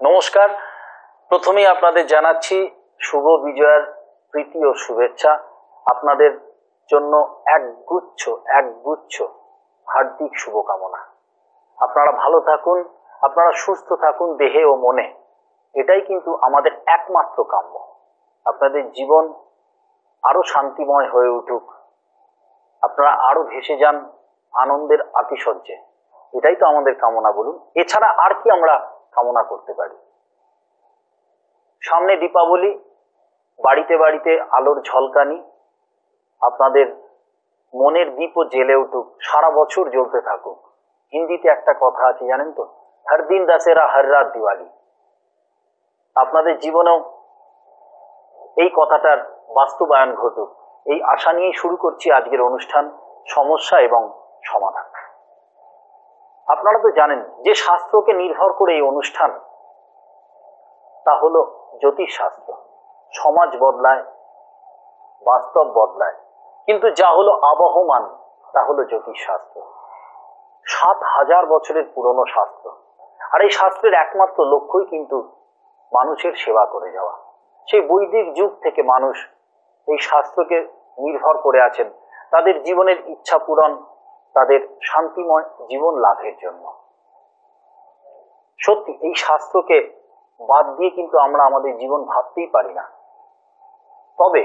নমস্কার। প্রথমেই আপনাদের জানাচ্ছি শুভ বিজয়ার প্রীতি ও শুভেচ্ছা। আপনাদের জন্য একগুচ্ছ হার্দিক শুভকামনা। আপনারা ভালো থাকুন, আপনারা সুস্থ থাকুন দেহে ও মনে। এটাই কিন্তু আমাদের একমাত্র কাম্য। আপনাদের জীবন আরো শান্তিময় হয়ে উঠুক, আপনারা আরো ভেসে যান আনন্দের আতিশয্যে। এটাই তো আমাদের কামনা, বলুন। এছাড়া আর কি আমরা কামনা করতে পারি? সামনে দীপাবলি, বাড়িতে বাড়িতে আলোর ঝলকানি, আপনাদের মনের দীপও জ্বেলে উঠুক, সারা বছর জ্বলতে থাকুক। হিন্দিতে একটা কথা আছে, জানেন তো, হর দিন দশেরা হর রাত দিওয়ালি। আপনাদের জীবনেও এই কথাটার বাস্তবায়ন ঘটুক, এই আশা নিয়েই শুরু করছি আজকের অনুষ্ঠান, সমস্যা এবং সমাধান। আপনারা তো জানেন যে শাস্ত্রকে নির্ভর করে এই অনুষ্ঠান, তা হলো জ্যোতিষশাস্ত্র। সমাজ বদলায়, বাস্তব বদলায়, কিন্তু যা হলো আবহমান তা হলো জ্যোতিষশাস্ত্র। ৭,০০০ বছরের পুরনো শাস্ত্র। আর এই শাস্ত্রের একমাত্র লক্ষ্যই কিন্তু মানুষের সেবা করে যাওয়া। সেই বৈদিক যুগ থেকে মানুষ এই শাস্ত্রকে নির্ভর করে আছেন তাদের জীবনের ইচ্ছা পূরণ, তাদের শান্তিময় জীবন লাভের জন্য। সত্যি এই শাস্ত্রকে বাদ দিয়ে কিন্তু আমরা আমাদের জীবন ভাবতেই পারি না। তবে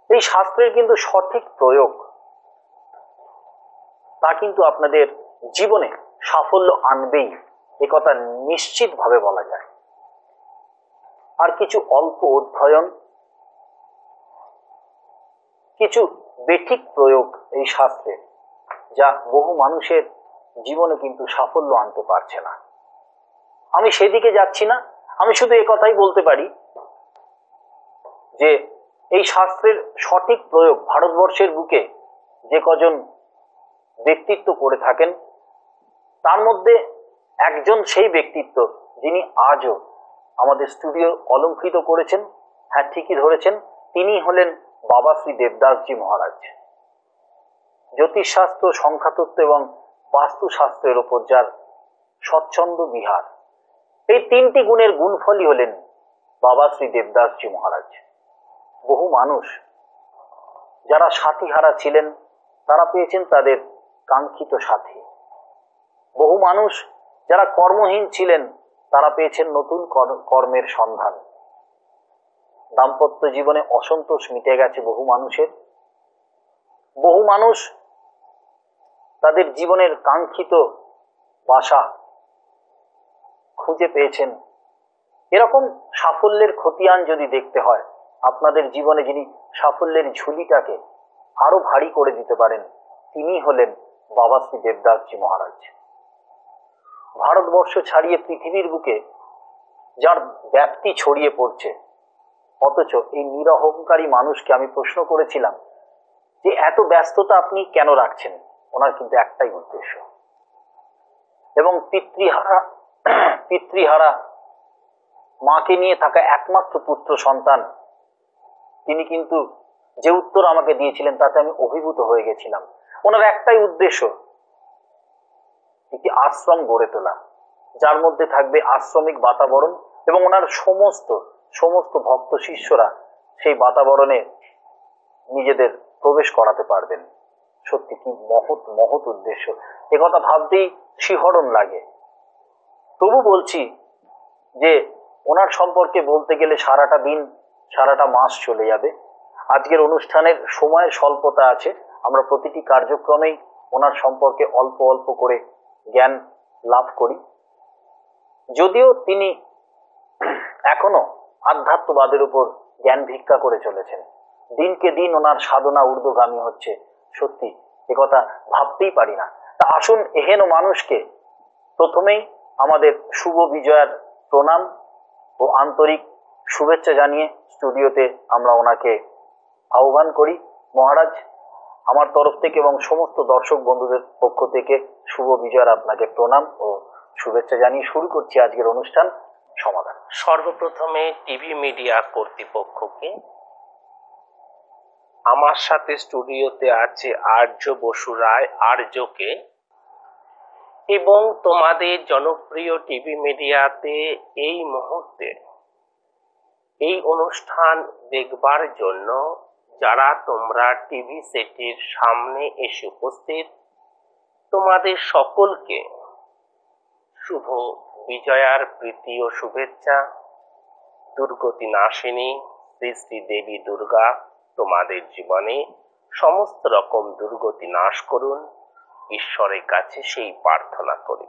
এই শাস্ত্রের কিন্তু সঠিক প্রয়োগ, তা কিন্তু আপনাদের জীবনে সাফল্য আনবেই, একথা নিশ্চিতভাবে বলা যায়। আর কিছু অল্প অধ্যয়ন, কিছু বেঠিক প্রয়োগ এই শাস্ত্রে, যা বহু মানুষের জীবনে কিন্তু সাফল্য আনতে পারছে না। আমি সেদিকে যাচ্ছি না, আমি শুধু একথাই বলতে পারি যে এই শাস্ত্রের সঠিক প্রয়োগ ভারতবর্ষের বুকে যে কজন ব্যক্তিত্ব করে থাকেন, তার মধ্যে একজন সেই ব্যক্তিত্ব যিনি আজও আমাদের স্টুডিও অলঙ্কৃত করেছেন। হ্যাঁ, ঠিকই ধরেছেন, তিনি হলেন বাবা শ্রী দেবদাসজি মহারাজ। জ্যোতিষশাস্ত্র, সংখ্যাতত্ত্ব এবং বাস্তুশাস্ত্রের ওপর যার স্বচ্ছন্দ বিহার, এই তিনটি গুণের গুণফলই হলেন বাবা শ্রী দেবদাসজি মহারাজ। বহু মানুষ যারা সাথীহারা ছিলেন, তারা পেয়েছেন তাদের কাঙ্ক্ষিত সাথী। বহু মানুষ যারা কর্মহীন ছিলেন, তারা পেয়েছেন নতুন কর্মের সন্ধান। দাম্পত্য জীবনে অসন্তোষ মিটে গেছে বহু মানুষের। বহু মানুষ তাদের জীবনের কাঙ্ক্ষিত বাসা খুঁজে পেয়েছেন। এরকম সাফল্যের খতিয়ান যদি দেখতে হয়, আপনাদের জীবনে যিনি সাফল্যের ঝুলিটাকে আরো ভারী করে দিতে পারেন, তিনি হলেন বাবা শ্রী দেবদাসজি মহারাজ। ভারতবর্ষ ছাড়িয়ে পৃথিবীর বুকে যার ব্যাপ্তি ছড়িয়ে পড়ছে, অথচ এই নিরহংকারী মানুষকে আমি প্রশ্ন করেছিলাম যে এত ব্যস্ততা আপনি কেন রাখছেন? ওনার কিন্তু একটাই উদ্দেশ্য, এবং পিতৃহারা মাকে নিয়ে থাকা একমাত্র পুত্র সন্তান, তিনি কিন্তু যে উত্তর আমাকে দিয়েছিলেন তাতে আমি অভিভূত হয়ে গেছিলাম। ওনার একটাই উদ্দেশ্য, একটি আশ্রম গড়ে তোলা, যার মধ্যে থাকবে আশ্রমিক বাতাবরণ, এবং ওনার সমস্ত ভক্ত শিষ্যরা সেই বাতাবরণে নিজেদের প্রবেশ করাতে পারবেন। সত্যি কি মহৎ উদ্দেশ্য! একথা ভাবতেই শিহরণ লাগে। তবু বলছি যে ওনার সম্পর্কে বলতে গেলে সারাটা দিন, সারাটা মাস চলে যাবে। আজকের অনুষ্ঠানের সময়ের স্বল্পতা আছে, আমরা প্রতিটি কার্যক্রমেই ওনার সম্পর্কে অল্প অল্প করে জ্ঞান লাভ করি। যদিও তিনি এখনো আধ্যাত্মবাদের উপর জ্ঞান ভিক্ষা করে চলেছেন, দিনকে দিন ওনার সাধনা ঊর্ধ্বগামী হচ্ছে। সত্যি একথা ভাবতেই পারি না। তা আসুন, এহেন মানুষকে প্রথমেই আমাদের শুভ বিজয়ার প্রণাম ও আন্তরিক শুভেচ্ছা জানিয়ে স্টুডিওতে আমরা ওনাকে আহ্বান করি। মহারাজ, আমার তরফ থেকে এবং সমস্ত দর্শক বন্ধুদের পক্ষ থেকে শুভ বিজয়ার আপনাকে প্রণাম ও শুভেচ্ছা জানিয়ে শুরু করছি আজকের অনুষ্ঠান সমাধান। সর্বপ্রথমে টিভি মিডিয়া কর্তৃপক্ষকে, আমার সাথে স্টুডিওতে আছে আর্য বসু রায়, আর্যকে এবং তোমাদের জনপ্রিয় টিভি মিডিয়াতে এই মুহূর্তে এই অনুষ্ঠান দেখবার জন্য যারা তোমরা টিভি সেটের সামনে এসে উপস্থিত, তোমাদের সকলকে শুভ বিজয়ার প্রীতি ও শুভেচ্ছা। দুর্গতি নাশিনী শ্রী শ্রী দেবী দুর্গা তোমাদের জীবনে সমস্ত রকম দুর্গতি নাশ করুন, ঈশ্বরের কাছে সেই প্রার্থনা করি।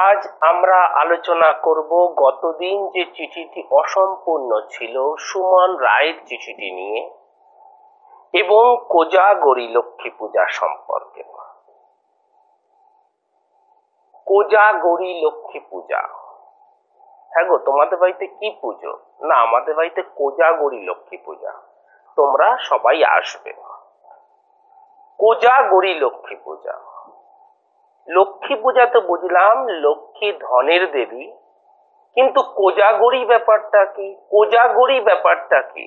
আজ আমরা আলোচনা করব গতদিন যে চিঠিটি অসম্পূর্ণ ছিল সুমন রায়ের চিঠিটি নিয়ে এবং কোজাগরী লক্ষ্মী পূজা সম্পর্কে। কোজাগরী লক্ষ্মী পূজা, হ্যাঁ গো, তোমাদের বাড়িতে কি পুজো? না, আমাদের বাড়িতে কোজাগরী লক্ষ্মী পূজা। তোমরা সবাই আসবে। কোজাগরী লক্ষ্মী পূজা, লক্ষ্মী পূজা তো বুঝলাম লক্ষ্মী ধনের দেবী, কিন্তু কোজাগরী ব্যাপারটা কি? কোজাগরী ব্যাপারটা কি?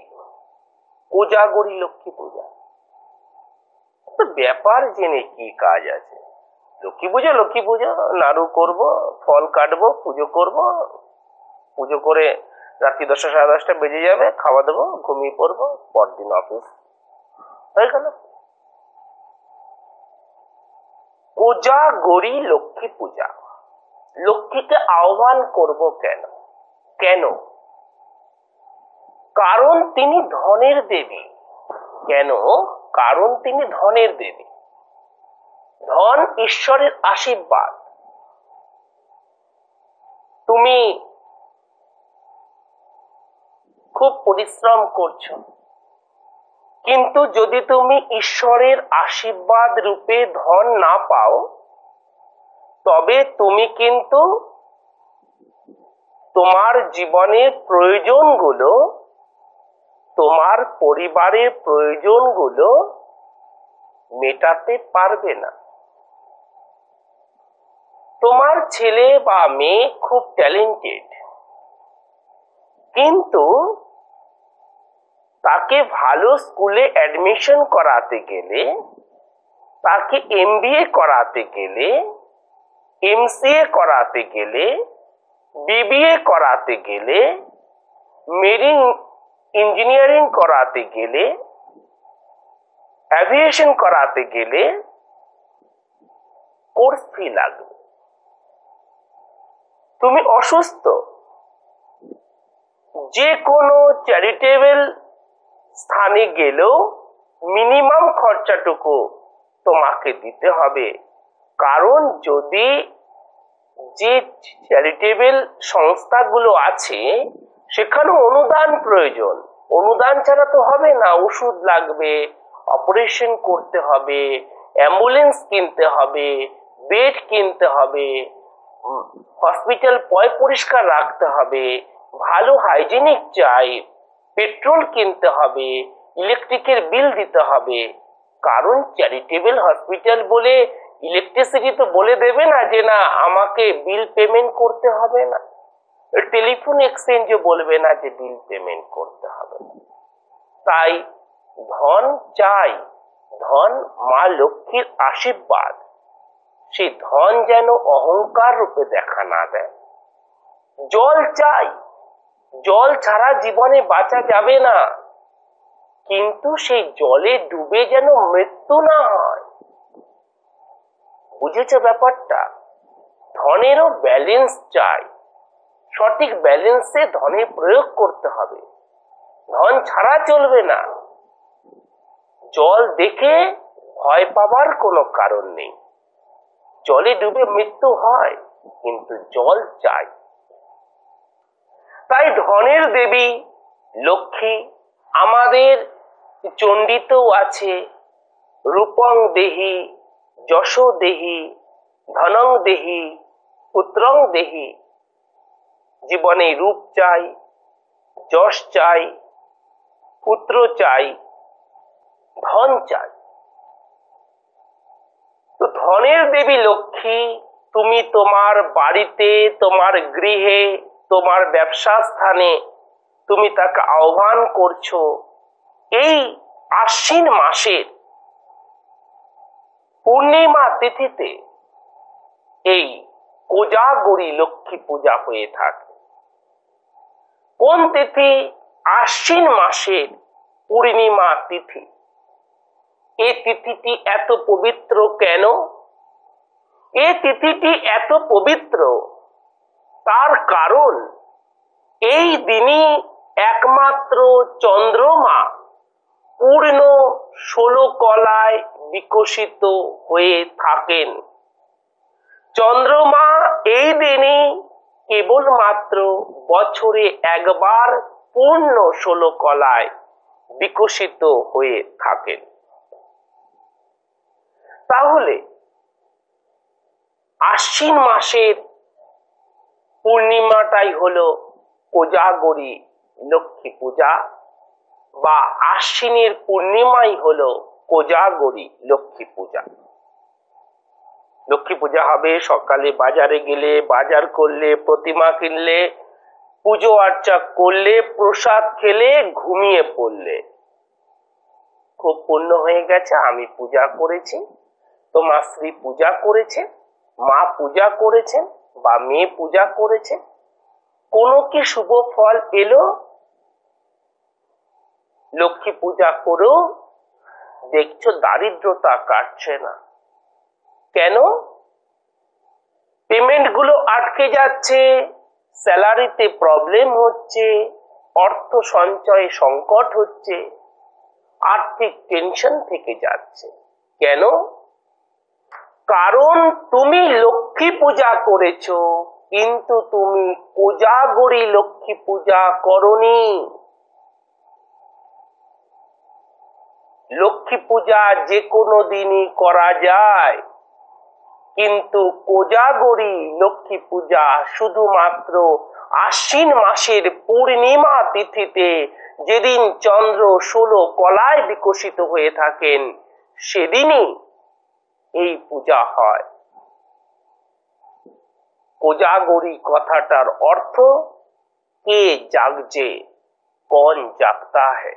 কোজাগরী লক্ষ্মী পূজা তো ব্যাপার জেনে কি কাজ আছে? লক্ষ্মী পুজো লক্ষ্মী পুজো, নাড়ু করব, ফল কাটবো, পুজো করব, পুজো করে রাত্রি 10টা 10:30 বেজে যাবে, খাওয়া দেবো, ঘুমিয়ে পড়বো, পরদিন অফিস হয়ে গেল। কোজাগরী লক্ষ্মী পূজা, লক্ষ্মীকে আহ্বান করব কেন? কেন? কারণ তিনি ধনের দেবী। কেন? কারণ তিনি ধনের দেবী। ধন ঈশ্বরের আশীর্বাদ। তুমি খুব পরিশ্রম করছো, কিন্তু যদি তুমি ঈশ্বরের আশীর্বাদ রূপে ধন না পাও, তবে তুমি কিন্তু তোমার জীবনের প্রয়োজনগুলো, তোমার পরিবারের প্রয়োজনগুলো মেটাতে পারবে না। তোমার ছেলে বা মেয়ে খুব ট্যালেন্টেড, কিন্তু তাকে ভালো স্কুলে অ্যাডমিশন করাতে গেলে, তাকে MBA করাতে গেলে, MCA করাতে গেলে, BBA করাতে গেলে, মেরিন ইঞ্জিনিয়ারিং করাতে গেলে, অ্যাভিয়েশন করাতে গেলে কোর্স ফি লাগবে। তুমি অসুস্থ, যে কোনো চ্যারিটেবল স্থানে গেলেও মিনিমাম খরচাটুকু তোমাকে দিতে হবে। কারণ যদি যে চ্যারিটেবল সংস্থাগুলো আছে সেখানে অনুদান প্রয়োজন, অনুদান ছাড়া তো হবে না। ওষুধ লাগবে, অপারেশন করতে হবে, অ্যাম্বুলেন্স কিনতে হবে, বেড কিনতে হবে, হসপিটাল পরিষ্কার রাখতে হবে, ভালো হাইজিনিক চাই, পেট্রোল কিনতে হবে, ইলেকট্রিকের বিল দিতে হবে। কারণ চ্যারিটেবল হসপিটাল বলে ইলেকট্রিসিটি তো বলে দেবে না যে না আমাকে বিল পেমেন্ট করতে হবে না, টেলিফোন এক্সচেঞ্জে বলবে না যে বিল পেমেন্ট করতে হবে। তাই ধন চাই, ধন মা লক্ষ্মীর আশীর্বাদ। সেই ধন যেন অহংকার রূপে দেখা না দেয়। জল চাই, জল ছাড়া জীবনে বাঁচা যাবে না, কিন্তু সেই জলে ডুবে যেন মৃত্যু না হয়। বুঝেছো ব্যাপারটা? ধনেরও ব্যালেন্স চাই, সঠিক ব্যালেন্সে ধনের প্রয়োগ করতে হবে। ধন ছাড়া চলবে না। জল দেখে ভয় পাবার কোনো কারণ নেই। জলে ডুবে মৃত্যু হয়, কিন্তু জল চাই। তাই ধনের দেবী লক্ষ্মী আমাদের চণ্ডিতেও আছে, রূপং দেহি, যশো দেহি, ধনং দেহি, পুত্রং দেহি। জীবনে রূপ চাই, যশ চাই, পুত্র চাই, ধন চাই। তো ধনের দেবী লক্ষ্মী তুমি তোমার বাড়িতে, তোমার গৃহে, তোমার ব্যবসা স্থানে তুমি তাকে আহ্বান করছো। এই আশ্বিন মাসের পূর্ণিমা তিথিতে এই কোজাগরী লক্ষ্মী পূজা হয়ে থাকে। কোন তিথি? আশ্বিন মাসের পূর্ণিমা তিথি। এই তিথিটি এত পবিত্র কেন? এই তিথিটি এত পবিত্র তার কারণ এই দিনই একমাত্র চন্দ্রমা পূর্ণ 16 কলায় বিকশিত হয়ে থাকেন। চন্দ্রমা এই দিনই কেবলমাত্র বছরে একবার পূর্ণ 16 কলায় বিকশিত হয়ে থাকেন। তাহলে আশ্বিন মাসের পূর্ণিমাটাই হলো কোজাগরী লক্ষ্মী পূজা, বা আশ্বিনের পূর্ণিমাই হলো কোজাগরী লক্ষ্মী পূজা। লক্ষ্মী পূজা হবে সকালে বাজারে গেলে, বাজার করলে, প্রতিমা কিনলে, পুজো আর্চা করলে, প্রসাদ খেলে, ঘুমিয়ে পড়লে খুব পুণ্য হয়ে গেছে, আমি পূজা করেছি, তোমার স্ত্রী পূজা করেছে, মা পূজা করেছেন বা মেয়ে পূজা করেছে। কোনো কি শুভ ফল পেলো? লক্ষ্মী পূজা করেও দেখছো দারিদ্রতা কাটছে না। কেন? পেমেন্ট গুলো আটকে যাচ্ছে, স্যালারিতে প্রবলেম হচ্ছে, অর্থ সঞ্চয়ে সংকট হচ্ছে, আর্থিক টেনশন থেকে যাচ্ছে। কেন? কারণ তুমি লক্ষ্মী পূজা করেছো, কিন্তু তুমি কোজাগরী লক্ষ্মী পূজা করনি। লক্ষ্মী পূজা যে কোনো দিনই করা যায়, কিন্তু কোজাগরী লক্ষ্মী পূজা শুধুমাত্র আশ্বিন মাসের পূর্ণিমা তিথিতে, যেদিন চন্দ্র 16 কলায় বিকশিত হয়ে থাকেন, সেদিনই এই পূজা হয়। কোজাগরী কথাটার অর্থ কে জাগছে, कौन जागता है,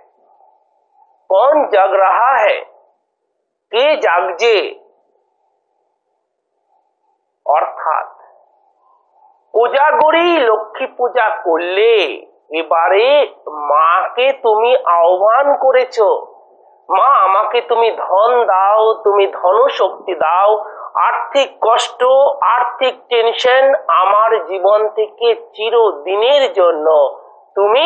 कौन जग रहा है, কে জাগছে। অর্থাৎ কোজাগরী লক্ষ্মী পূজা করলে এবারে মাকে তুমি আহ্বান করেছো, মা আমাকে তুমি ধন দাও, তুমি ধনশক্তি দাও, আর্থিক কষ্ট, আর্থিক টেনশন আমার জীবন থেকে চিরদিনের জন্য তুমি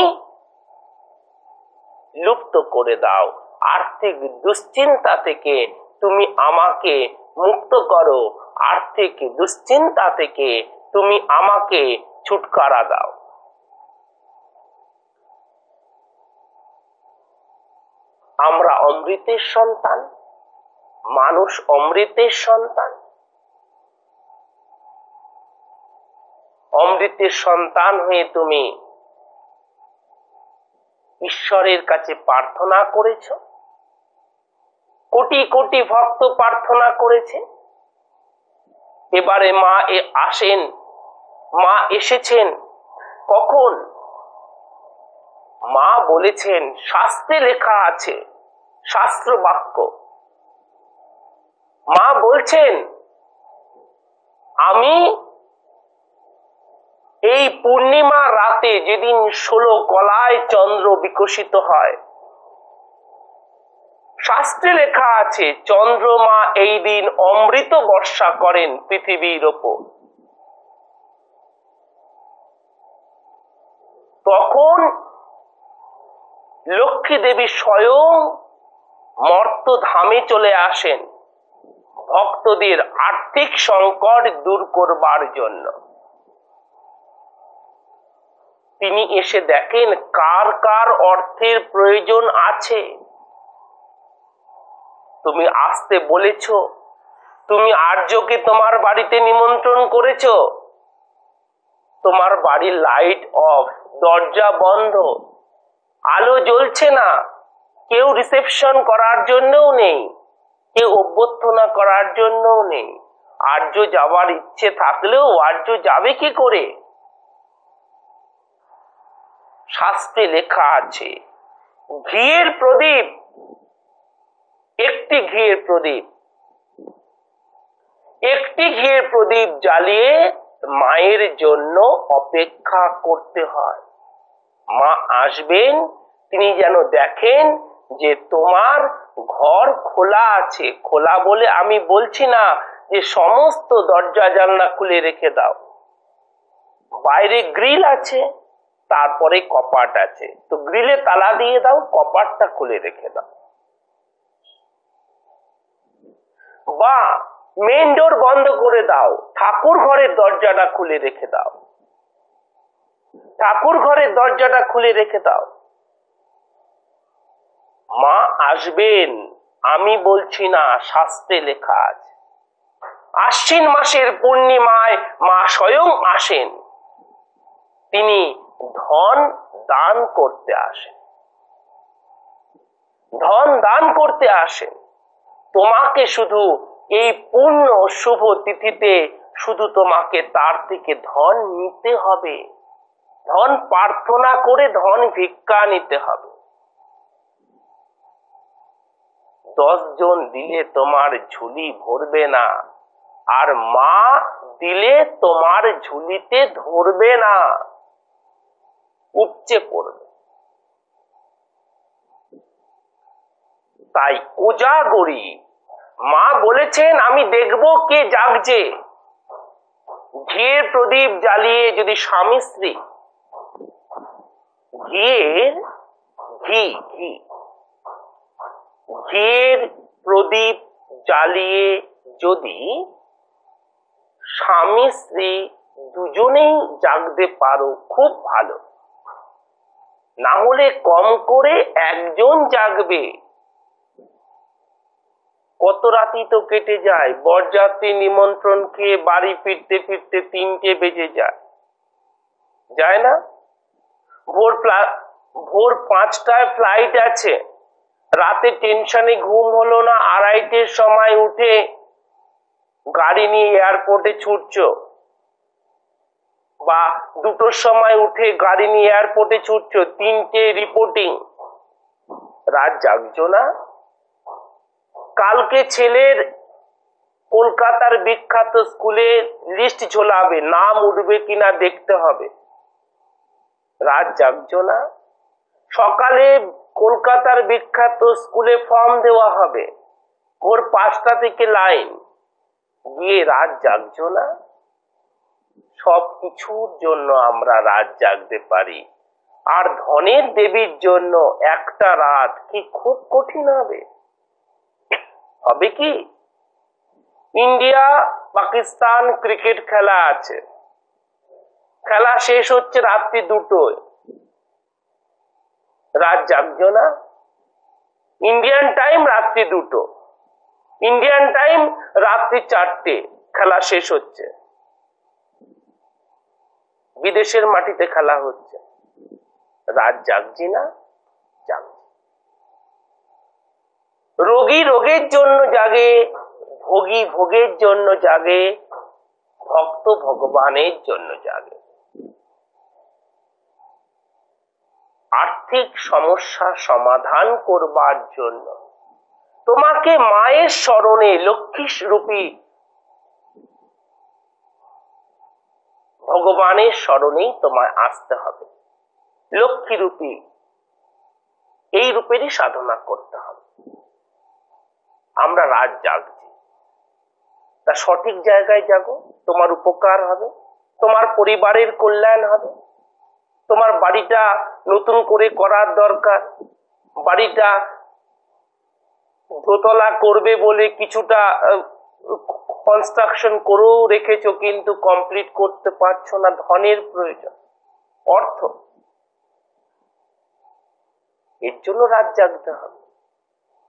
লুপ্ত করে দাও, আর্থিক দুশ্চিন্তা থেকে তুমি আমাকে মুক্ত করো, আর্থিক দুশ্চিন্তা থেকে তুমি আমাকে ছুটকারা দাও। আমরা অমৃতের সন্তান, মানুষ অমৃতের সন্তান। অমৃতের সন্তান হয়ে তুমি ঈশ্বরের কাছে প্রার্থনা করেছ, কোটি কোটি ভক্ত প্রার্থনা করেছে। এবারে মা আসেন, মা এসেছেন। কখন? মা বলেছেন, শাস্ত্রে লেখা আছে, শাস্ত্র বাক্য। মা বলছেন, আমি এই পূর্ণিমা রাতে, যেদিন 16 কলায় চন্দ্র বিকশিত হয়, শাস্ত্রে লেখা আছে চন্দ্রমা এই দিন অমৃত বর্ষা করেন পৃথিবীর ওপর। তখন লক্ষ্মী দেবী স্বয়ং মর্তধামে চলে আসেন ভক্তদের আর্থিক সংকট দূর করবার জন্য। তিনি এসে দেখেন কার কার অর্থের প্রয়োজন আছে। তুমি আসতে বলেছ, তুমি আর্যকে তোমার বাড়িতে নিমন্ত্রণ করেছ, তোমার বাড়ির লাইট অফ, দরজা বন্ধ, আলো জ্বলছে না, কেউ রিসেপশন করার জন্যও নেই, কেউ অভ্যর্থনা করার জন্যও নেই। আর্য যাওয়ার ইচ্ছে থাকলেও আর্য যাবে কি করে? শাস্ত্রে লেখা আছে ঘিয়ের প্রদীপ, একটি ঘিয়ের প্রদীপ, একটি ঘিয়ের প্রদীপ জ্বালিয়ে মায়ের জন্য অপেক্ষা করতে হয়। মা আসবেন, তিনি যেন দেখেন যে তোমার ঘর খোলা আছে। খোলা বলে আমি বলছি না যে সমস্ত দরজা জানলা খুলে রেখে দাও, বাইরে গ্রিল আছে, তারপরে কপাট আছে, তো গ্রিলে তালা দিয়ে দাও, কপাটটা খুলে রেখে দাও। বা মেইন ডোর বন্ধ করে দাও, ঠাকুর ঘরের দরজাটা খুলে রেখে দাও, ঠাকুর ঘরের দরজাটা খুলে রেখে দাও। মা আসবেন, আমি বলছি না, শাস্ত্রে লেখা আছে। আশ্বিন মাসের পূর্ণিমায় মা স্বয়ং আসেন, তিনি ধন দান করতে আসেন, ধন দান করতে আসেন। তোমাকে শুধু এই পূর্ণ শুভ তিথিতে শুধু তোমাকে তার থেকে ধন নিতে হবে, ধন প্রার্থনা করে ধন ভিক্ষা নিতে হবে। 10 জন দিলে তোমার ঝুলি ভরবে না, আর মা দিলে তোমার ঝুলিতে ধরবে না, উপচে পড়বে। তাই কোজাগরী মা বলেছেন, আমি দেখব কে জাগছে। ঘিয়ের প্রদীপ জ্বালিয়ে যদি স্বামী স্ত্রী ঘিয়ের প্রদীপ জ্বালিয়ে যদি স্বামী স্ত্রী দুজনেই জাগতে পারো, খুব ভালো। না হলে কম করে একজন জাগবে। কত রাতি তো কেটে যায়, বরযাত্রী নিমন্ত্রণ খেয়ে বাড়ি ফিরতে ফিরতে 3টে বেজে যায়, যায় না? ভোর 5টায় ফ্লাইট আছে, রাতে টেনশনে ঘুম হলো না, 2:30-এর সময় উঠে গাড়ি নিয়ে এয়ারপোর্টে ছুটছ, বা 2টোর সময় উঠে গাড়ি নিয়ে এয়ারপোর্টে ছুটছ, 3টে রিপোর্টিং, রাত জাগছো না? কালকে ছেলের কলকাতার বিখ্যাত স্কুলে লিস্ট ঝোলাবে, নাম উঠবে কিনা দেখতে হবে, রাত জাগছো না? সকালে কলকাতার বিখ্যাত স্কুলে ফর্ম দেওয়া হবে, ভোর 5টা থেকে লাইন, গিয়ে রাত জাগছো না? সব কিছুর জন্য আমরা রাত জাগতে পারি, আর ধনের দেবীর জন্য একটা রাত কি খুব কঠিন হবে? হবে কি? ইন্ডিয়া পাকিস্তান ক্রিকেট খেলা আছে, খেলা শেষ হচ্ছে রাত্রি 2টোয়, রাত জাগছো না? ইন্ডিয়ান টাইম রাত্রি 2টো, ইন্ডিয়ান টাইম রাত্রি 4টে, খেলা শেষ হচ্ছে, বিদেশের মাটিতে খেলা হচ্ছে, রাত জাগছি না? জাগছি। রোগী রোগের জন্য জাগে, ভোগী ভোগের জন্য জাগে, ভক্ত ভগবানের জন্য জাগে। আর্থিক সমস্যা সমাধান করবার জন্য তোমাকে মায়ের স্মরণে, লক্ষ্মী রূপী ভগবানের স্মরণেই তোমায় আসতে হবে, লক্ষ্মী রূপী এই রূপেরই সাধনা করতে হবে। আমরা রাত জাগছি, তা সঠিক জায়গায় জাগো, তোমার উপকার হবে, তোমার পরিবারের কল্যাণ হবে। তোমার বাড়িটা নতুন করে করার দরকার, বাড়িটা দোতলা করবে বলে কিছুটা কনস্ট্রাকশন করেও রেখেছো, কিন্তু কমপ্লিট করতে পারছো না, ধনের প্রয়োজন, অর্থ, এর জন্য রাত জাগতে হবে।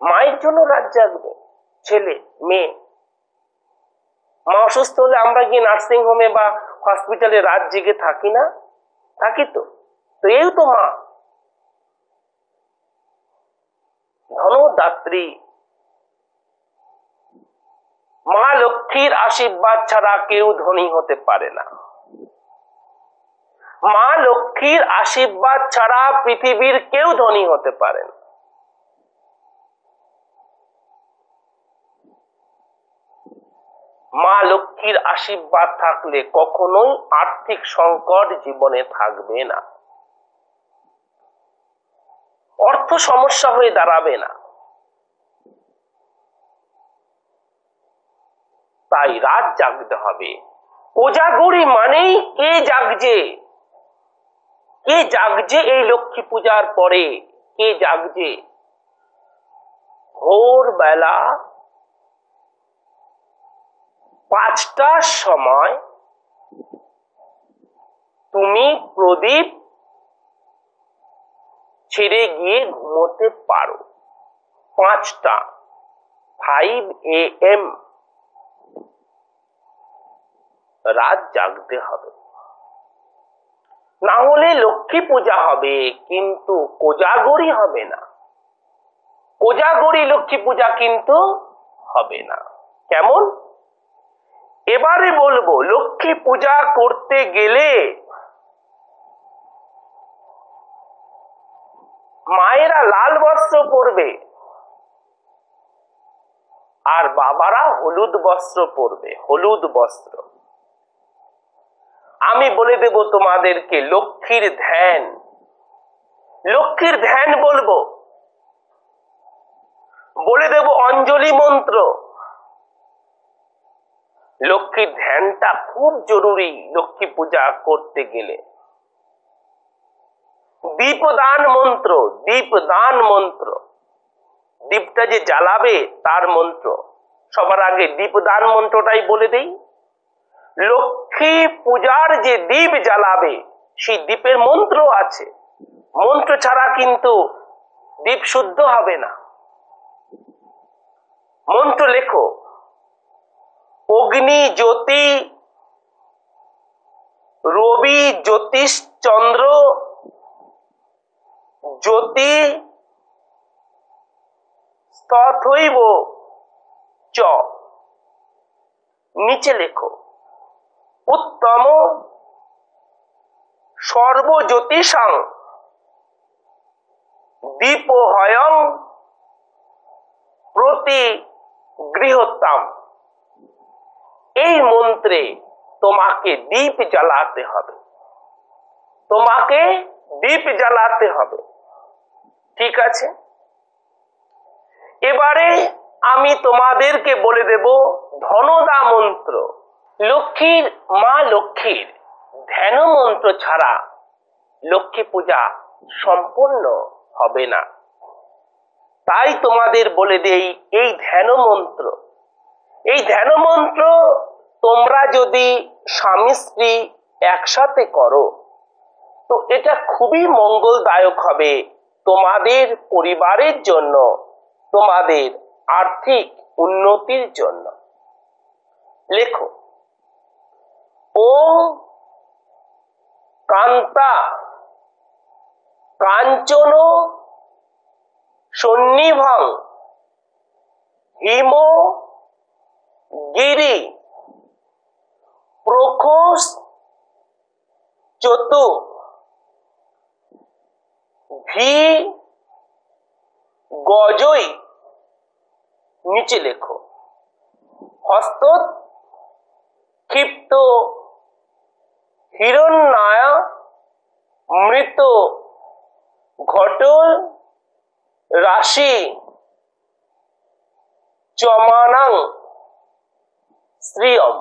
মায়ের জন্য রাত জাগবে, ছেলে মেয়ে। মা অসুস্থ হলে আমরা গিয়ে নার্সিং হোমে বা হসপিটালে রাত জেগে থাকি না? থাকি তো। তো এই তো মা ধনদাত্রী, মা লক্ষ্মীর আশীর্বাদ ছাড়া কেউ ধনী হতে পারে না। মা লক্ষ্মীর আশীর্বাদ ছাড়া পৃথিবীর কেউ ধনী হতে পারে না। মা লক্ষ্মীর আশীর্বাদ থাকলে কখনোই আর্থিক সংকট জীবনে থাকবে না, অর্থ সমস্যা হয়ে দাঁড়াবে না। তাই রাত জাগতে হবে। কোজাগরি মানেই কে জাগছে, কে জাগছে এই লক্ষ্মী পূজার পরে, কে জাগছে? ভোরবেলা 5টার সময় তুমি প্রদীপ ছেড়ে গিয়ে ঘুমোতে পারো। 5টা 5 AM রাত জাগতে হবে, না হলে লক্ষ্মী পূজা হবে কিন্তু কোজাগরি হবে না। কোজাগরি লক্ষ্মী পূজা কিন্তু হবে না। কেমন? এবারে বলবো, লক্ষ্মী পূজা করতে গেলে মায়েরা লাল বস্ত্র পরবে আর বাবারা হলুদ বস্ত্র পরবে, হলুদ বস্ত্র। আমি বলে দেব তোমাদেরকে লক্ষ্মীর ধ্যান, লক্ষ্মীর ধ্যান বলবো, বলে দেব অঞ্জলি মন্ত্র। লক্ষ্মীর ধ্যানটা খুব জরুরি লক্ষ্মী পূজা করতে গেলে। দীপদান মন্ত্র, দীপদান মন্ত্র, দীপটা যে জ্বালাবে তার মন্ত্র। সবার আগে দীপদান মন্ত্রটাই বলে দেই। লক্ষ্মী পূজার যে দীপ জ্বালাবে সেই দীপের মন্ত্র আছে, মন্ত্র ছাড়া কিন্তু দীপ শুদ্ধ হবে না। মন্ত্র লেখো, অগ্নি জ্যোতি রবি জ্যোতিষ চন্দ্র জ্যোতি তথৈব চ। নিচে লেখো, উত্তম সর্বজ্যোতিষাং দীপহয়ং প্রতি গৃহোত্তম। এই মন্ত্রে তোমাকে দীপ জ্বালাতে হবে, তোমাকে দীপ জ্বালাতে হবে। ঠিক আছে, এবারে আমি তোমাদেরকে বলে দেব ধনদা মন্ত্র। লক্ষ্মীর মা লক্ষ্মীর ধ্যান মন্ত্র ছাড়া লক্ষ্মী পূজা সম্পূর্ণ হবে না। তাই তোমাদের বলে দেই এই ধ্যান মন্ত্র, এই ধ্যান মন্ত্র তোমরা যদি স্বামী স্ত্রী একসাথে করো তো এটা খুবই মঙ্গলদায়ক হবে তোমাদের পরিবারের জন্য, তোমাদের আর্থিক উন্নতির জন্য। লেখো, ওম কান্তা কাঞ্চন সন্নিভং হিম গিরি প্রখোষ চতু ভি গজই। নিচে লেখো, হস্ত ক্ষিপ্ত হিরণ্যায় মৃত ঘটল রাশি চমানাং শ্রিয়ম।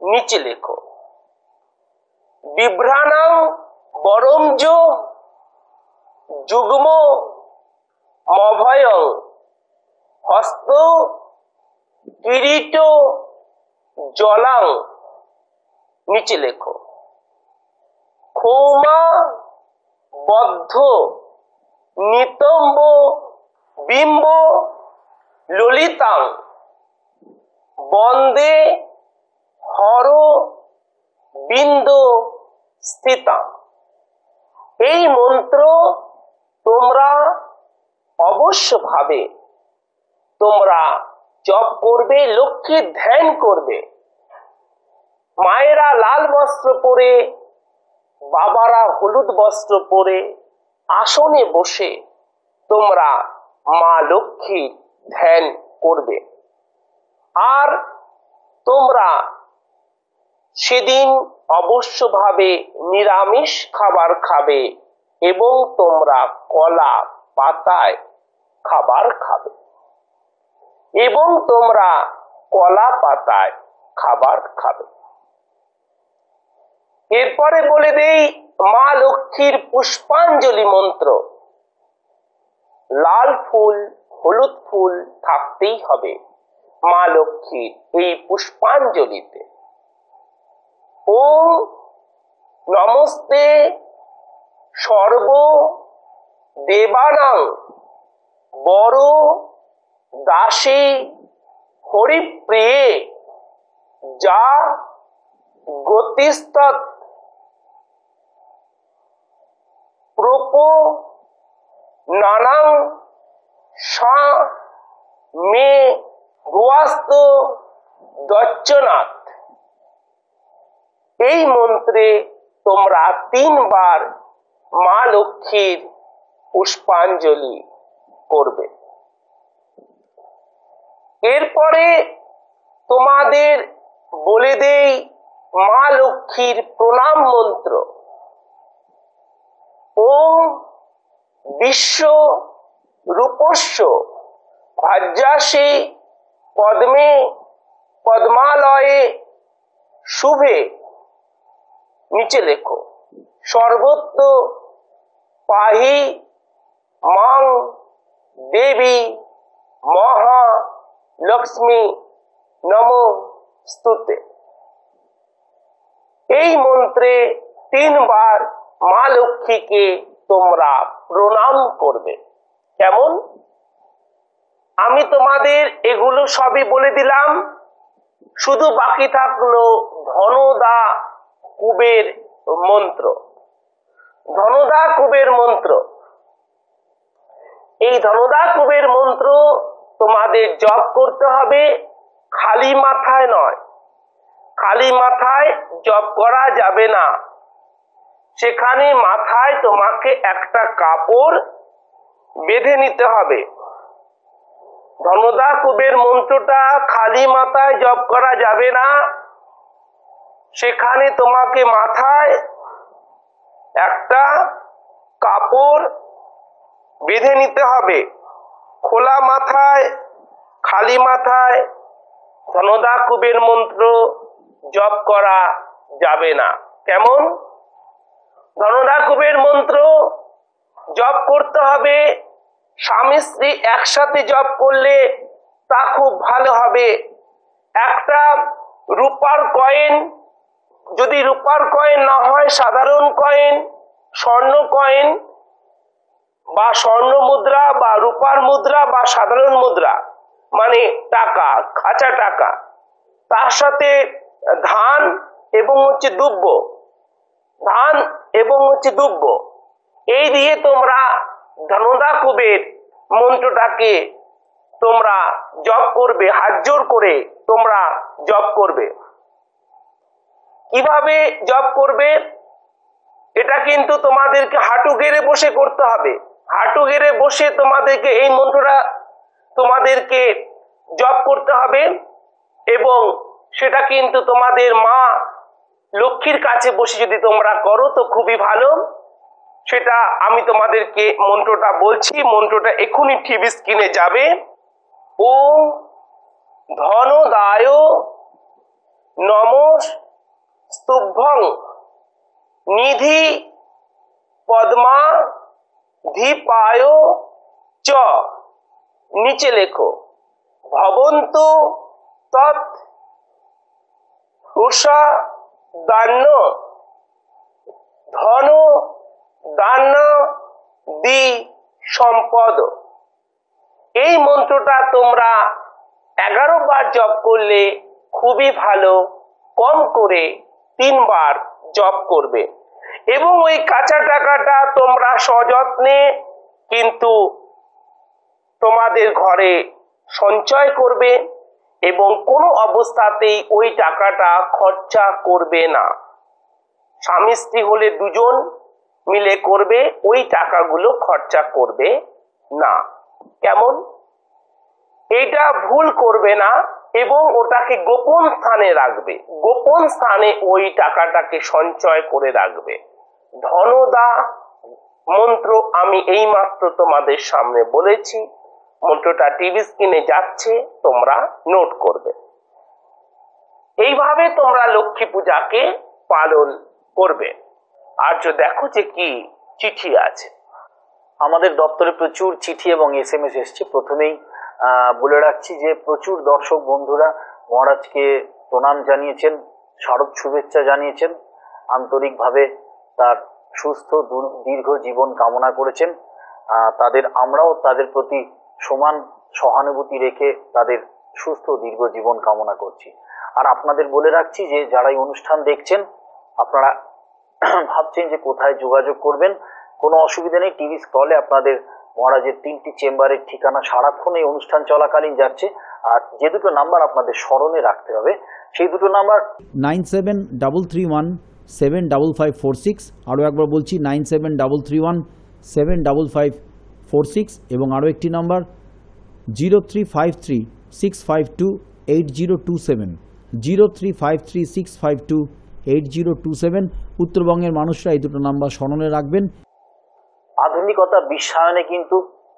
নিচে লেখো, বিভ্রাণাং বরমজ যুগ্ম মভয়ং হস্ত কিরীট জলাং। নিচে লেখো, ক্ষৌমা বদ্ধ নিতম্ব বিম্ব ললিতাং বন্দে হর বিন্দু স্থিতাং। এই মন্ত্র তোমরা অবশ্যভাবে তোমরা জপ করবে, লক্ষ্মীর ধ্যান করবে। মায়েরা লাল বস্ত্র পরে, বাবারা হলুদ বস্ত্র পরে আসনে বসে তোমরা মা লক্ষ্মীর ধ্যান করবে। আর তোমরা সেদিন অবশ্যভাবে নিরামিষ খাবার খাবে এবং তোমরা কলা পাতায় খাবার খাবে এবং তোমরা কলা পাতায় খাবার খাবে। এরপরে বলে দেই মা লক্ষ্মীর পুষ্পাঞ্জলি মন্ত্র। লাল ফুল হলুদ ফুল থাকতেই হবে মা লক্ষ্মীর এই পুষ্পাঞ্জলিতে। ওম নমস্তে সর্ব দেবানাং বড় দাসী হরিপ্রিয়ে যা গতিস্তৎ প্রপো নানাং সা মে ভুয়াস্ত দচ্চনাথ। এই মন্ত্রে তোমরা 3 বার মা লক্ষ্মীর পুষ্পাঞ্জলি করবে। এরপরে তোমাদের বলে দেই মা লক্ষ্মীর প্রণাম মন্ত্র। ওম বিশ্ব রূপস্য ভাজ্যাসে পদ্মে পদ্মালয়ে শুভে, নিচে লেখো, সর্বত্র পাহি মাং দেবী মহা লক্ষ্মী নমস্তুতে। এই মন্ত্রে 3 বার মা লক্ষ্মীকে তোমরা প্রণাম করবে। কেমন? আমি তোমাদের এগুলো সবই বলে দিলাম, শুধু বাকি থাকলো ধনদা কুবের মন্ত্র। ধনদা কুবের মন্ত্র, এই ধনদা কুবের মন্ত্র তোমাদের জপ করতে হবে, খালি মাথায় নয়। খালি মাথায় জপ করা যাবে না, সেখানে মাথায় তোমাকে একটা কাপড় বেঁধে নিতে হবে। ধনদা কুবের মন্ত্রটা খালি মাথায় জপ করা যাবে না, সেখানে তোমাকে মাথায় একটা কাপড় বেঁধে নিতে হবে। খোলা মাথায় খালি মাথায় ধনদা কুবের মন্ত্র জপ করা যাবে না। কেমন? ধনদা কুবের মন্ত্র জপ করতে হবে স্বামী স্ত্রী একসাথে জপ করলে তা খুব ভালো হবে। একটা রূপার কয়েন, যদি রূপার কয়েন না হয় সাধারণ কয়েন, স্বর্ণ কয়েন বা স্বর্ণ মুদ্রা বা রূপার মুদ্রা বা সাধারণ মুদ্রা মানে টাকা, কাঁচা টাকা, তার সাথে ধান এবং দুব্য, ধান এবং দুব্য, এই দিয়ে তোমরা ধনদা কুবের মন্ত্রটাকে তোমরা জপ করবে, হাত জোর করে তোমরা জপ করবে। কিভাবে জপ করবে? এটা কিন্তু তোমাদেরকে হাঁটু গেড়ে বসে করতে হবে। হাঁটু গেড়ে বসে তোমাদেরকে এই মন্ত্রটা তোমাদেরকে জপ করতে হবে এবং সেটা কিন্তু তোমাদের মা লক্ষ্মীর কাছে বসে যদি তোমরা করো তো খুবই ভালো। সেটা আমি তোমাদেরকে মন্ত্রটা বলছি, মন্ত্রটা এখনই টিভি স্ক্রিনে যাবে। ওম ধনদায় নমস্তুভ্যং নিধি পদ্মা ধীপায় চ, নিচে লেখো, ভবন্তু তৎ প্রসাদান্য ধন দান দি সম্পদ। এই মন্ত্রটা তোমরা 11 বার জপ করলে খুবই ভালো, কম করে 3 বার জপ করবে এবং ওই কাঁচা টাকাটা তোমরা সযত্নে কিন্তু তোমাদের ঘরে সঞ্চয় করবে এবং কোনো অবস্থাতেই ওই টাকাটা খরচা করবে না। স্বামী স্ত্রী হলে দুজন মিলে করবে, ওই টাকাগুলো খরচা করবে না। কেমন? এটা ভুল করবে না, এবং ওটাকে গোপন স্থানে রাখবে, গোপন স্থানে ওই টাকাটাকে সঞ্চয় করে রাখবে। ধনদা মন্ত্র আমি এইমাত্র তোমাদের সামনে বলেছি, মন্ত্রটা টিভি স্ক্রিনে যাচ্ছে, তোমরা নোট করবে। এইভাবে তোমরা লক্ষ্মী পূজাকে পালন করবে। আর যে দেখো যে কি চিঠি আছে, আমাদের দপ্তরে প্রচুর চিঠি এবং SMS এসছে। প্রথমেই বলে রাখছি যে প্রচুর দর্শক বন্ধুরা মহারাজকে প্রণাম জানিয়েছেন, শারদ শুভেচ্ছা জানিয়েছেন, আন্তরিকভাবে তার সুস্থ দীর্ঘ জীবন কামনা করেছেন। আমরাও তাদের প্রতি সমান সহানুভূতি রেখে তাদের সুস্থ দীর্ঘ জীবন কামনা করছি। আর আপনাদের বলে রাখছি যে যারা এই অনুষ্ঠান দেখছেন, আপনারা ভাবছেন যে কোথায় যোগাযোগ করবেন, কোনো অসুবিধা নেই। টিভি স্ক্রলে আপনাদের মহারাজের 3টি চেম্বারের ঠিকানা সারাক্ষণ এই অনুষ্ঠান চলাকালীন যাচ্ছে। আর যে দুটো নাম্বার আপনাদের স্মরণে রাখতে হবে, সেই দুটো নাম্বার 9733175546, আরও একবার বলছি 9733175546, এবং আরও একটি নাম্বার 0353652827, 0353652827। উত্তরবঙ্গের মানুষরা এই দুটো নাম্বার স্মরণে রাখবেন। আধুনিকতা বিশ্বায়নে কিন্তু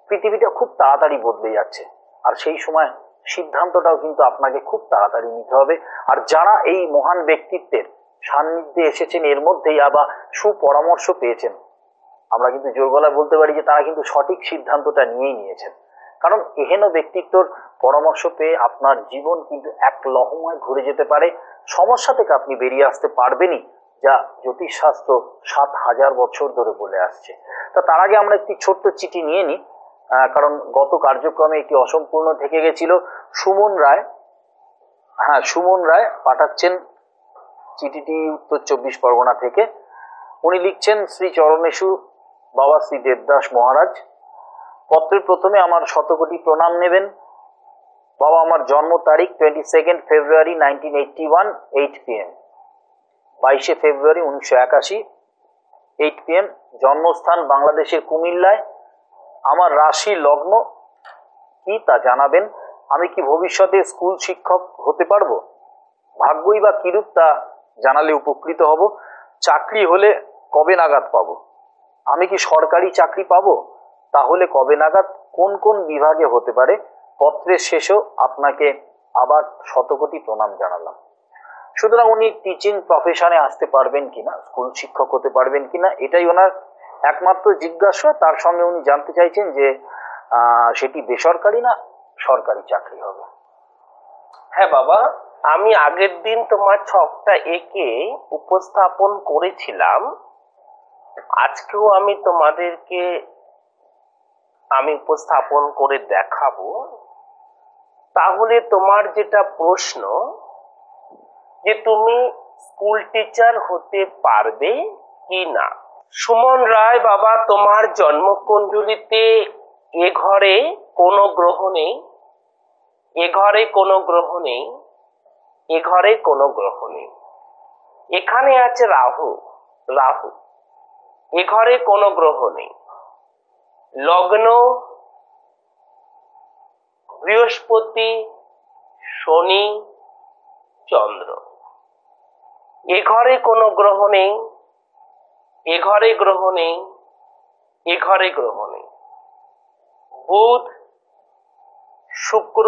পৃথিবীটা খুব তাড়াতাড়ি বদলে যাচ্ছে, আর সেই সময় সিদ্ধান্তটাও কিন্তু আপনাকে খুব তাড়াতাড়ি নিতে হবে। আর যারা এই মহান ব্যক্তিত্বের সান্নিধ্যে এসেছেন, এর মধ্যেই আবার সুপরামর্শ পেয়েছেন, আমরা কিন্তু জোর গলায় বলতে পারি যে তারা কিন্তু সঠিক সিদ্ধান্তটা নিয়েই নিয়েছেন। কারণ এহেন ব্যক্তিত্বর পরামর্শ পেয়ে আপনার জীবন কিন্তু এক লহমায় ঘুরে যেতে পারে, সমস্যা থেকে আপনি বেরিয়ে আসতে পারবেনই, যা জ্যোতিষশাস্ত্র 7000 বছর ধরে বলে আসছে। তার আগে আমরা একটি ছোট্ট চিঠি নিয়ে নিই, কারণ গত কার্যক্রমে এটি অসম্পূর্ণ থেকে গেছিল। সুমন রায় পাঠাচ্ছেন চিঠিটি উত্তর 24 পরগনা থেকে। উনি লিখছেন, শ্রী চরণেশু বাবা শ্রী দেবদাস মহারাজ, পত্রের প্রথমে আমার শতকোটি প্রণাম নেবেন। বাবা, আমার জন্ম তারিখ 22 ফেব্রুয়ারি 1981, 8 PM, 22 ফেব্রুয়ারি 1981, 8 PM। জন্মস্থান বাংলাদেশের কুমিল্লায়। আমার রাশি লগ্ন কি তা জানাবেন। আমি কি ভবিষ্যতে স্কুল শিক্ষক হতে পারবো? ভাগ্যই বা কিরূপ তা জানালে উপকৃত হব। চাকরি হলে কবে নাগাদ পাবো? আমি কি সরকারি চাকরি পাবো? তাহলে কবে নাগাদ? কোন কোন বিভাগে হতে পারে? পত্রের শেষেও আপনাকে আবার শতকোটি প্রণাম জানালাম। সুতরাং উনি টিচিং প্রফেশনে আসতে পারবেন কিনা, স্কুল শিক্ষক হতে পারবেন কিনা, এটাই ওনার একমাত্র জিজ্ঞাসা। তার সঙ্গে উনি জানতে চাইছেন যে সেটি বেসরকারি না সরকারি চাকরি হবে। হ্যাঁ বাবা, আমি আগের দিন তোমার ছকটা এঁকে উপস্থাপন করেছিলাম, আজকেও আমি তোমাদেরকে উপস্থাপন করে দেখাবো। তাহলে তোমার যেটা প্রশ্ন যে তুমি স্কুল টিচার হতে পারবে কি না। সুমন রায় বাবা, তোমার জন্মকুণ্ডলিতে এ ঘরে কোনো গ্রহ নেই, এ ঘরে কোনো গ্রহ নেই, এ ঘরে কোনো গ্রহ নেই। এখানে আছে রাহু, এ ঘরে কোনো গ্রহ নেই। লগ্ন বৃহস্পতি, শনি, চন্দ্র। এ ঘরে কোনো গ্রহ নেই, এ ঘরে গ্রহ নেই, এ ঘরে গ্রহ নেই। বুধ, শুক্র,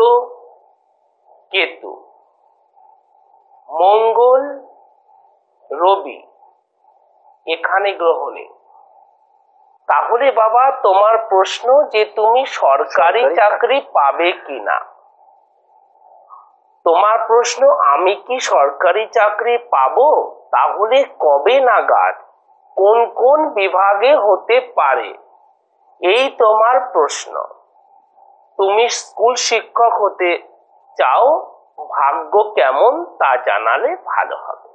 কেতু, মঙ্গল, রবি, এখানে গ্রহ নেই। তাহলে বাবা তোমার প্রশ্ন যে তুমি সরকারি চাকরি পাবে কিনা। তোমার প্রশ্ন আমি কি সরকারি চাকরি পাবো, তাহলে কবে নাগাদ, কোন কোন বিভাগে হতে পারে, এই তোমার প্রশ্ন। তুমি স্কুল শিক্ষক হতে চাও, ভাগ্য কেমন তা জানালে ভালো হবে।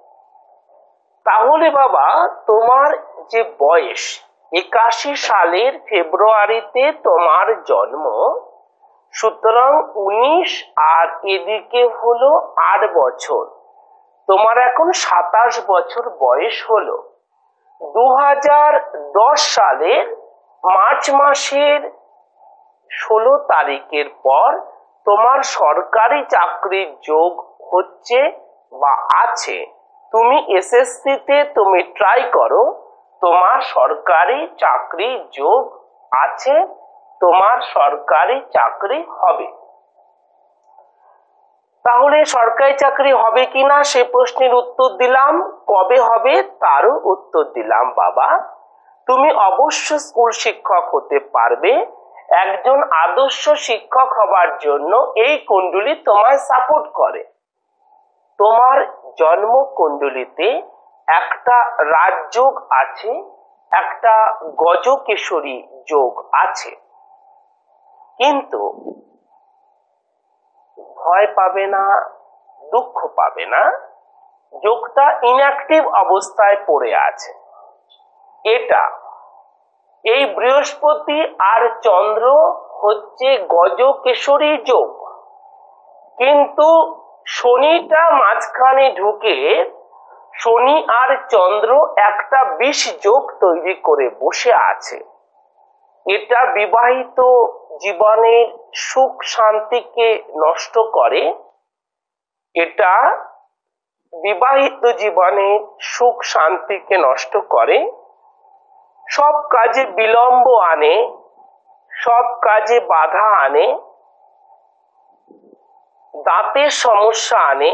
তাহলে বাবা তোমার যে বয়স 81 সালের ফেব্রুয়ারিতে তোমার জন্ম, সুতরাং 19 আর এদিকে হলো 8 বছর, তোমার এখন 27 বছর বয়স হলো। 2010 সালের মার্চ মাসের 16 তারিখের পর তোমার সরকারি চাকরির যোগ হচ্ছে বা আছে। তুমি এসএসসিতে তুমি ট্রাই করো, তোমার সরকারি চাকরির যোগ আছে, তোমার সরকারি চাকরি হবে। তাহলে সরকারি চাকরি হবে কিনা সে প্রশ্নের উত্তর দিলাম, কবে হবে তারও উত্তর দিলাম। বাবা, তুমি অবশ্য স্কুল শিক্ষক হতে পারবে। একজন আদর্শ শিক্ষক হবার জন্য এই কুণ্ডলী তোমায় সাপোর্ট করে। তোমার জন্ম কুণ্ডলীতে একটা রাজযোগ আছে, একটা গজকেশরী যোগ আছে। কিন্তু ভয় পাবে না, দুঃখ পাবে না, যোগটা ইনঅ্যাক্টিভ অবস্থায় পড়ে আছে। এটা এই বৃহস্পতি আর চন্দ্র হচ্ছে গজকেশরী যোগ, কিন্তু শনিটা মাঝখানে ঢুকে শনি আর চন্দ্র একটা বিষ যোগ তৈরি করে বসে আছে। এটা বিবাহিত জীবনের সুখ শান্তিকে নষ্ট করে। এটা বিবাহিত জীবনের সুখ শান্তিকে নষ্ট করে, সব কাজে বিলম্ব আনে, সব কাজে বাধা আনে, দাঁতের সমস্যা আনে,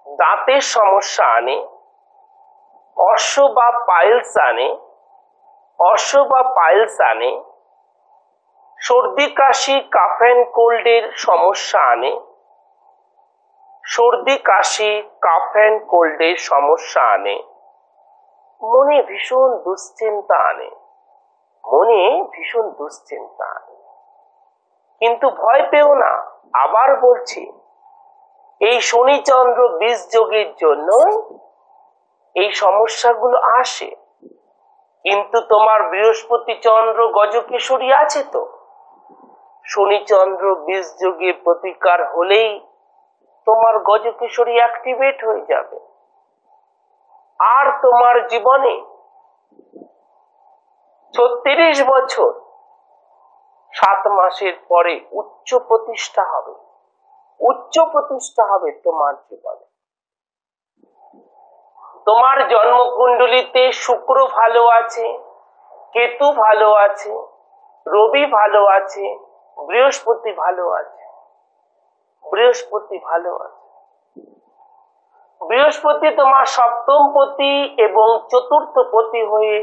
দাঁতের সমস্যা আনে, অর্শ বা পাইলস আনে, অর্শ বা পাইলস আনে, সর্দি কাশি কাফ অ্যান্ড কোল্ডের সমস্যা আনে, সর্দি কাশি কাফ অ্যান্ড কোল্ডের সমস্যা আনে, মনে ভীষণ দুশ্চিন্তা আনে, মনে ভীষণ দুশ্চিন্তা আনে। কিন্তু ভয় পেও না, আবার বলছি, এই শনি চন্দ্র বিষ যোগের জন্য এই সমস্যাগুলো আসে। কিন্তু তোমার বৃহস্পতি চন্দ্র গজকেশরী আছে তো, শনি চন্দ্র বিষ যোগে প্রতিকার হলেই তোমার গজকেশরী অ্যাক্টিভেট হয়ে যাবে। আর তোমার জীবনে 36 বছর 7 মাসের পরে উচ্চ প্রতিষ্ঠা হবে, উচ্চ প্রতিষ্ঠা হবে তোমার জীবনে। তোমার জন্মকুণ্ডলীতে শুক্র ভালো আছে, কেতু ভালো আছে, রবি ভালো আছে, বৃহস্পতি ভালো আছে, বৃহস্পতি ভালো আছে। বৃহস্পতি তোমার সপ্তম পতি এবং চতুর্থ পতি হয়ে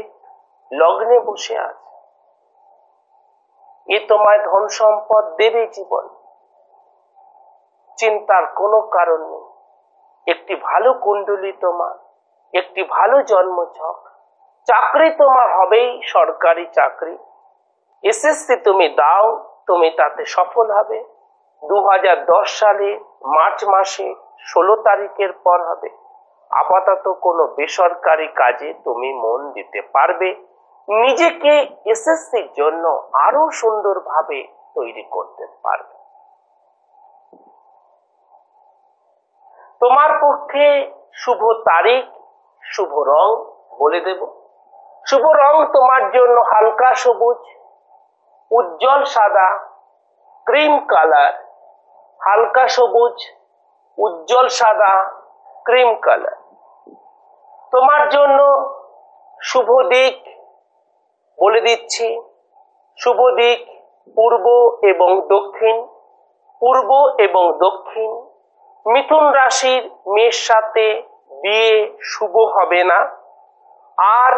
লগ্নে বসে আছে। এ তোমায় ধন সম্পদ দেবে জীবন, চিন্তার কোনো কারণ নেই। একটি ভালো কুণ্ডলী তোমার, একটি ভালো জন্মছক, চাকরি তোমার হবেই, সরকারি চাকরি। এসএসসি তুমি দাও, তুমি তাতে সফল হবে। 2010 সালে মার্চ মাসে 16 তারিখের পর হবে। আপাতত কোনো বেসরকারি কাজে তুমি মন দিতে পারবে, নিজেকে এসএসসির জন্য আরো সুন্দরভাবে তৈরি করতে পারবে। তোমার পক্ষে শুভ তারিখ, শুভ রং বলে দেব। শুভ রং তোমার জন্য হালকা সবুজ, উজ্জ্বল সাদা, ক্রিম কালার, হালকা সবুজ, উজ্জ্বল সাদা, ক্রিম কালার। তোমার জন্য শুভ দিক বলে দিচ্ছি, শুভ দিক পূর্ব এবং দক্ষিণ, পূর্ব এবং দক্ষিণ। মিথুন রাশির মেয়ের সাথে বিয়ে শুভ হবে না। আর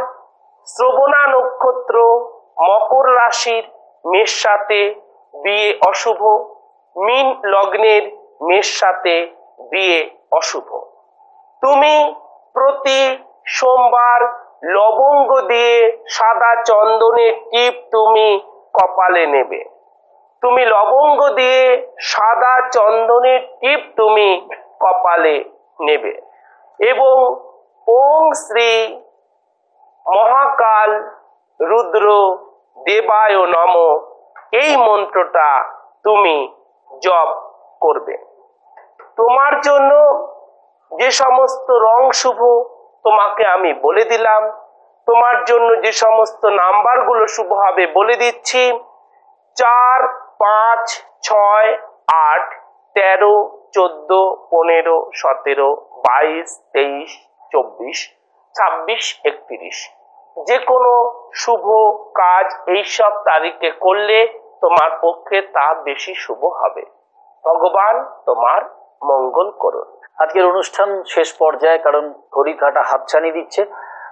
শ্রবণা নক্ষত্র মকর রাশির মেয়ের সাথে বিয়ে অশুভ। মীন লগ্নের মেয়ের সাথে বিয়ে অশুভ। তুমি প্রতি সোমবার লবঙ্গ দিয়ে সাদা চন্দনের টিপ তুমি কপালে নেবে। তুমি লবঙ্গ দিয়ে সাদা চন্দনের টিপ তুমি কপালে নেবে এবং ওং শ্রী মহাকাল রুদ্র দেবায় নমঃ এই মন্ত্রটা তুমি জপ করবে। তোমার জন্য যে সমস্ত রং শুভ তোমাকে আমি বলে দিলাম। তোমার জন্য যে সমস্ত নাম্বারগুলো শুভ হবে বলে দিচ্ছি। 4, 5, 6, 8, 13, 14, 15, 17, 22, 23, 24, 26, 31 যে কোনো শুভ কাজ এইসব তারিখে করলে তোমার পক্ষে তা বেশি শুভ হবে। ভগবান তোমার মঙ্গল করুন। আজকের অনুষ্ঠান শেষ পর্যায়ে, কারণ ঘড়ির কাঁটা হাতছানি দিচ্ছে।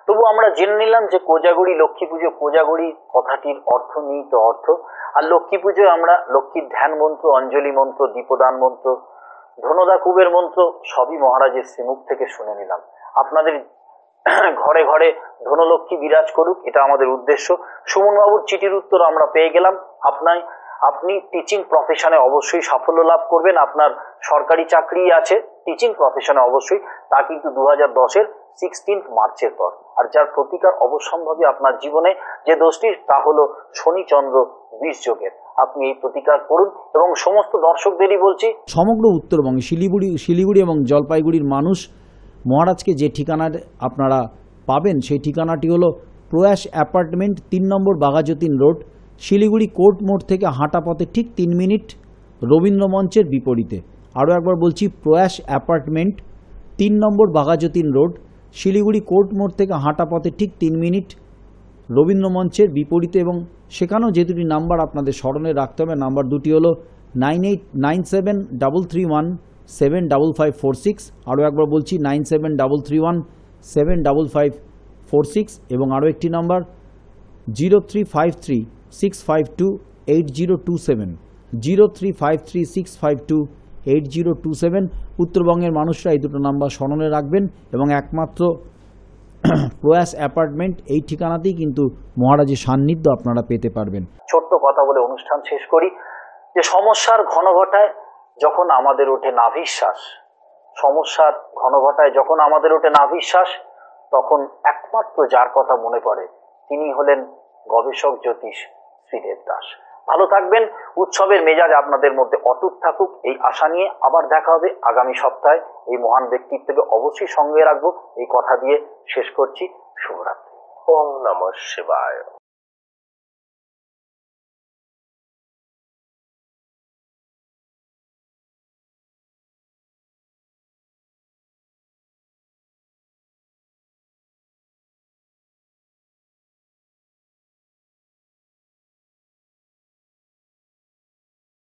তবু আমরা জেনে নিলাম যে কোজাগরী লক্ষ্মী পুজো, কোজাগরী কথাটির অর্থ নিহিত অর্থ। আর লক্ষ্মী পুজোয় আমরা লক্ষ্মীর ধ্যান মন্ত্র, অঞ্জলি মন্ত্র, দীপদান মন্ত্র, ধনদা কুবের মন্ত্র সবই মহারাজের শ্রীমুখ থেকে শুনে নিলাম। আপনাদের ঘরে ঘরে ধনলক্ষ্মী বিরাজ করুক, এটা আমাদের উদ্দেশ্য। সুমন বাবুর চিঠির উত্তর আমরা পেয়ে গেলাম। আপনি টিচিং প্রফেশনে অবশ্যই সাফল্য লাভ করবেন। আপনার সরকারি চাকরি আছে, টিচিং প্রফেশনে অবশ্যই, তা কিন্তু 2010-এর 16 মার্চের পর। আর যার প্রতিকার অবশ্যম্ভাবী আপনার জীবনে যে দোষটি, তা হলো শনি চন্দ্র 20 যোগের। আপনি এই প্রতিকার করুন। এবং সমস্ত দর্শকদেরই বলছি, সমগ্র উত্তরবঙ্গে শিলিগুড়ি এবং জলপাইগুড়ির মানুষ মহারাজকে যে ঠিকানায় আপনারা পাবেন, সেই ঠিকানাটি হলো প্রয়াস অ্যাপার্টমেন্ট, 3 নম্বর বাঘাযতীন রোড, শিলিগুড়ি কোর্ট মোড় থেকে হাঁটা পথে ঠিক 3 মিনিট, রবীন্দ্র মঞ্চের বিপরীতে। আরও একবার বলছি, প্রয়াস অ্যাপার্টমেন্ট, 3 নম্বর বাঘাযতীন রোড, শিলিগুড়ি কোর্ট মোড় থেকে হাঁটা পথে ঠিক 3 মিনিট, রবীন্দ্র মঞ্চের বিপরীতে। এবং সেখানেও যে দুটি নাম্বার আপনাদের স্মরণে রাখতে হবে, নাম্বার দুটি হলো 989733175546। আরও একবার বলছি, 9733175546। এবং আরও একটি নাম্বার 0353652827, 0353652827। উত্তরবঙ্গের মানুষরা এই দুটো নাম্বার স্মরণে রাখবেন। এবং একমাত্র প্রয়াস অ্যাপার্টমেন্ট এই ঠিকানাতেই কিন্তু মহারাজের সান্নিধ্য আপনারা পেতে পারবেন। ছোট্ট কথা বলে অনুষ্ঠান শেষ করি, যে সমস্যার ঘনঘটায় যখন আমাদের ওঠে নাভিশ্বাস, তখন একমাত্র যার কথা মনে পড়ে তিনি হলেন গবেষক জ্যোতিষ শ্রীদেব দাস। ভালো থাকবেন, উৎসবের মেজাজ আপনাদের মধ্যে অটুট থাকুক, এই আশা নিয়ে আবার দেখা হবে আগামী সপ্তাহে। এই মহান ব্যক্তিত্বকে অবশ্যই সঙ্গে রাখবো, এই কথা দিয়ে শেষ করছি। শুভরাত্রি। ওম নমঃ শিবায়।